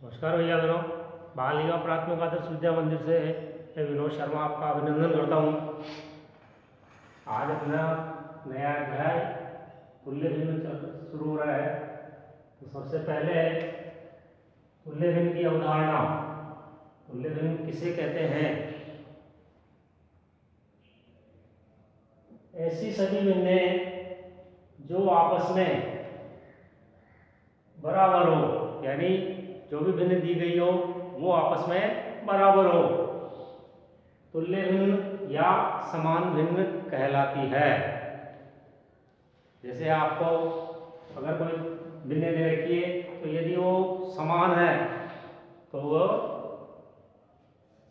नमस्कार भैया बहनों। बाल युवा प्राथमिक आदर्श विद्या मंदिर से मैं विनोद शर्मा आपका अभिनंदन करता हूँ। आज अपना नया अध्याय तुल्य भिन्न शुरू हो रहा है। तो सबसे पहले तुल्य भिन्न की अवधारणा, तुल्य भिन्न किसे कहते हैं। ऐसी सभी भिन्नें जो आपस में बराबर हो, यानी जो भी भिन्न दी गई हो वो आपस में बराबर हो, तुल्य भिन्न या समान भिन्न कहलाती है। जैसे आपको अगर कोई भिन्न दे रखी है तो यदि वो समान है तो वो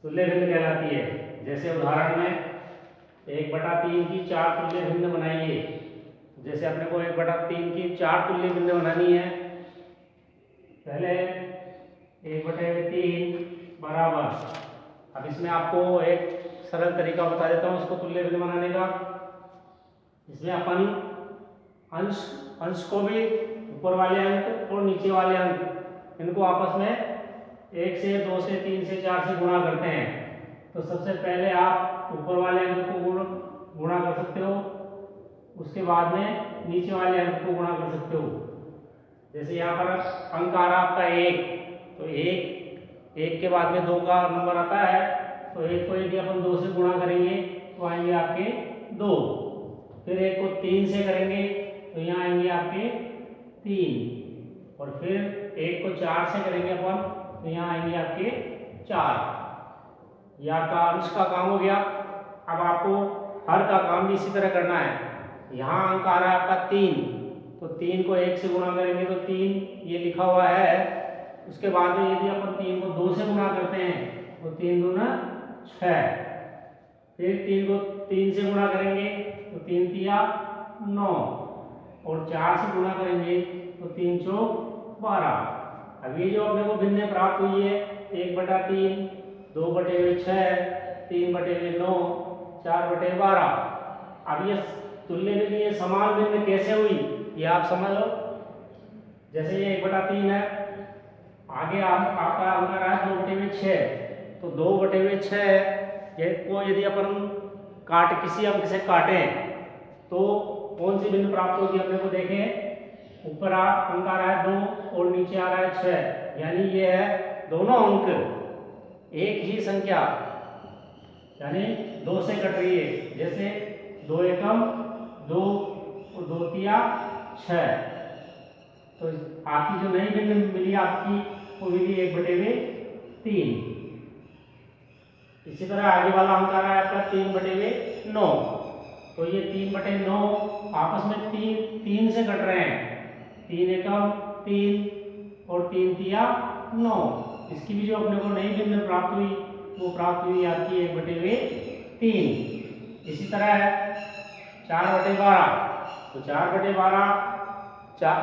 तुल्य भिन्न कहलाती है। जैसे उदाहरण में 1/3 की 4 तुल्य भिन्न बनाइए। जैसे अपने को 1/3 की 4 तुल्य भिन्न बनानी है, पहले 1/3 बराबर, अब इसमें आपको एक सरल तरीका बता देता हूँ इसको तुल्य भिन्न बनाने का। इसमें अपन अंश को भी, ऊपर वाले अंक और नीचे वाले अंक, इनको आपस में 1 से 2 से 3 से 4 से गुणा करते हैं। तो सबसे पहले आप ऊपर वाले अंक को गुणा कर सकते हो, उसके बाद में नीचे वाले अंक को गुणा कर सकते हो। जैसे यहाँ पर अंक आ रहा आपका 1, तो एक के बाद में 2 का नंबर आता है, तो 1 को यदि अपन 2 से गुणा करेंगे तो आएंगे आपके 2। फिर 1 को 3 से करेंगे तो यहाँ आएंगे आपके 3, और फिर 1 को 4 से करेंगे अपन तो यहाँ आएंगे आपके 4। यह आपका अंश का काम हो गया। अब आपको हर का काम भी इसी तरह करना है। यहाँ अंक आ रहा है आपका 3, तो 3 को 1 से गुणा करेंगे तो 3 ये लिखा हुआ है। उसके बाद में यदि अपन 3 को 2 से गुणा करते हैं तो 3 दूना 6, फिर 3 को 3 से गुणा करेंगे तो 3 तिया 9, और 4 से गुणा करेंगे तो 3 चौक 12। अब ये जो अपने को भिन्न प्राप्त हुई है 1/3, 2/6, 3/9, 4/12। अब ये तुल्य भिन्न, ये समान भिन्न कैसे हुई ये आप समझ लो। जैसे ये 1/3 है, आगे आपका अंक आ रहा है 2/6, तो 2/6 को यदि अपन किसी अंक से काटें तो कौन सी भिन्न प्राप्त होगी अपने को देखें। ऊपर अंक आ रहा है 2 और नीचे आ रहा है 6, यानी ये है दोनों अंक एक ही संख्या, यानी 2 से कट रही है। जैसे 2 एकम 2 और 2 तिया 6, तो आपकी जो नई भिन्न मिली आपकी वो मिली 1/3। इसी तरह आगे वाला अंक आ रहा है आपका 3/9, तो ये 3/9 आपस में 3 से कट रहे हैं। 3 एकम 3 और 3 तिया 9। इसकी भी जो अपने को नई भिन्न प्राप्त हुई वो प्राप्त हुई आपकी 1/3। इसी तरह 4/12, तो 4/12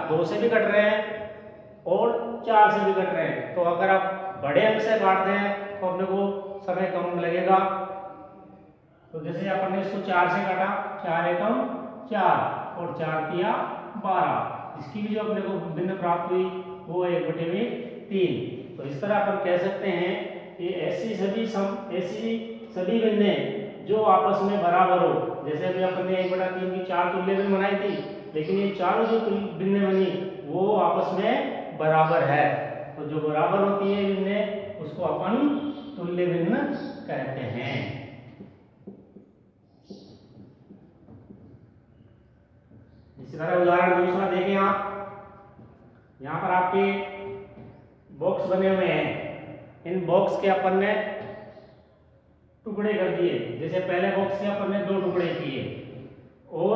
2 से भी कट रहे हैं और 4 से भी कट रहे हैं। तो अगर आप बड़े अंक से काटते हैं तो अपने को समय कम लगेगा। तो जैसे अपन ने इसको 4 से काटा, 4 एकम 4 और 4 तिया 12, इसकी भी जो अपने को भिन्न प्राप्त हुई वो 1/3। तो इस तरह अपन कह सकते हैं कि ऐसी सभी भिन्नें जो आपस में बराबर हो। जैसे अभी अपन ने 1/3 की 4 तुल्य भिन्न बनाई थी, लेकिन ये चारों जो भिन्न बनी वो आपस में बराबर है। तो जो बराबर होती है भिन्न उसको अपन तुल्य भिन्न कहते हैं। इसी तरह उदाहरण दूसरा देखें आप। यहाँ पर आपके बॉक्स बने हुए हैं, इन बॉक्स के अपन ने टुकड़े कर दिए। जैसे पहले बॉक्स के अपन ने 2 टुकड़े किए और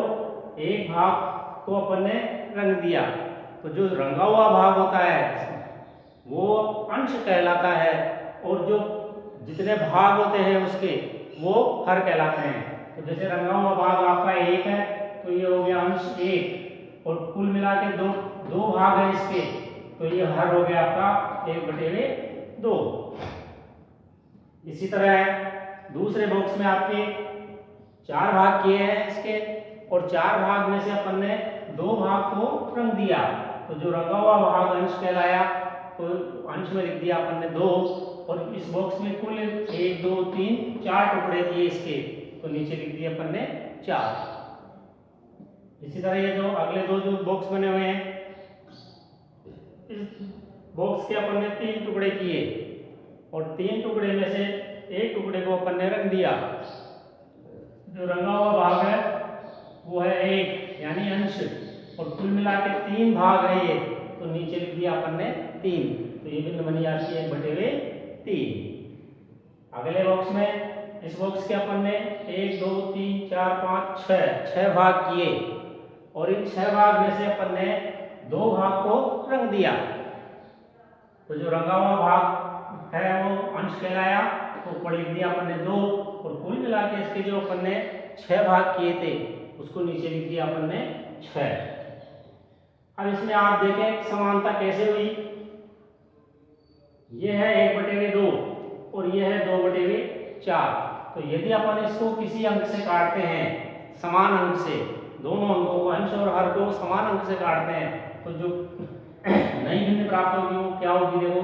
एक भाग को अपन ने रंग दिया। तो जो रंगा हुआ भाग होता है वो अंश कहलाता है, और जो जितने भाग होते हैं उसके वो हर कहलाते हैं। तो जैसे रंगा हुआ भाग आपका 1 है तो ये हो गया अंश 1, और कुल मिला के दो भाग है इसके, तो ये हर हो गया आपका 1/2। इसी तरह दूसरे बॉक्स में आपके 4 भाग किए हैं इसके, और 4 भाग में से अपन ने 2 भाग को रंग दिया। तो जो रंगा हुआ भाग अंश कहलाया, तो अंश में लिख दिया अपन ने 2, और इस बॉक्स में कुल 1 2 3 4 टुकड़े दिए इसके, तो नीचे लिख दिया अपन ने 4। इसी तरह ये जो अगले दो जो बॉक्स बने हुए हैं, इस बॉक्स के अपन ने 3 टुकड़े किए, और 3 टुकड़े में से एक टुकड़े को अपन ने रंग दिया। जो रंगा हुआ भाग है वो है 1 यानी अंश, और कुल मिला के 3 भाग है ये, तो नीचे लिख दिया अपन ने 3, तो ये बिंदु बनी जाती है 1/3। अगले बॉक्स में, इस बॉक्स के अपन ने 1 2 3 4 5 6 भाग किए, और इन 6 भाग में से अपन ने 2 भाग को रंग दिया। तो जो रंगा हुआ भाग है वो अंश कहलाया, तो ऊपर लिख दिया अपन ने 2, और कुल मिला के इसके जो अपन ने 6 भाग किए थे उसको नीचे लिख दिया अपन ने 6। अब इसमें आप देखें समानता कैसे हुई। ये है 1/2 और ये है 2/4। तो यदि अपन इसको किसी अंक से काटते हैं, समान अंक से, दोनों अंकों को, अंश और हर को समान अंक से काटते हैं, तो जो नई भिन्न प्राप्त होगी वो क्या होगी। देखो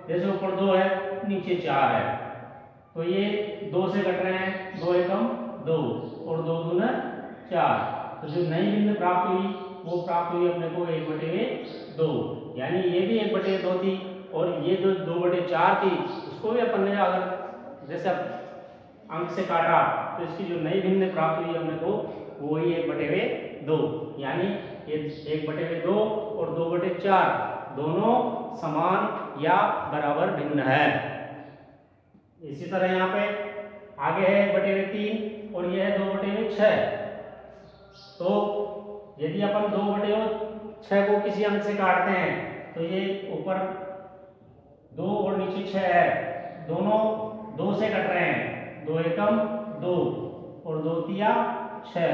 जैसे ऊपर 2 है, नीचे 4 है, तो ये 2 से कट रहे हैं, 2 एकम 2 और 2 दूना 4। तो जो नई भिन्न प्राप्त हुई वो प्राप्त हुई अपने को 1/2, यानी ये भी 1/2 थी, और ये जो 2/4 थी उसको भी अपन ने अगर जैसे अंक से काटा तो इसकी जो नई भिन्न प्राप्त हुई अपने को वो ही 1/2, यानी ये 1/2 और 2/4 दोनों समान या बराबर भिन्न है। इसी तरह यहाँ पे आगे है 1/3 और ये है 2/6। तो यदि अपन 2/6 को किसी अंक से काटते हैं तो ये ऊपर 2 और नीचे 6 है, दोनों 2 से कट रहे हैं, 2 एकम 2 और 2 तिया 6।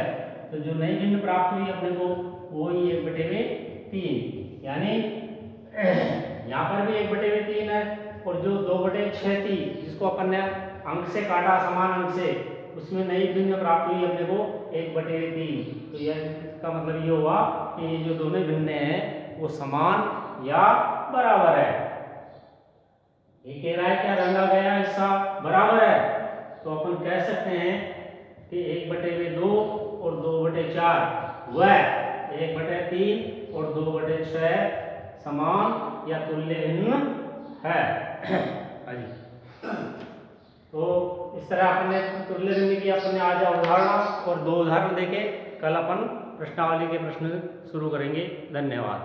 तो जो नई भिन्न प्राप्त हुई अपने को वो ही 1/3, यानी यहाँ पर भी 1/3 है, और जो 2/6 थी जिसको अपन ने अंक से काटा समान अंक से, उसमें नई भिन्न प्राप्त हुई अपने को 1/3। तो यह का मतलब ये हुआ कि ये जो दोनों भिन्न हैं वो समान या बराबर है। ये कह रहा है क्या रंगा गया हिस्सा बराबर है, तो अपन कह सकते हैं कि 1/2 और 2/4 व 1/3 और 2/6 समान या तुल्य भिन्न है। तो इस तरह अपने तुल्य भिन्न की अपने आज अवधारणा और 2 उदाहरण देखे। कल अपन प्रश्नावली के प्रश्न शुरू करेंगे। धन्यवाद।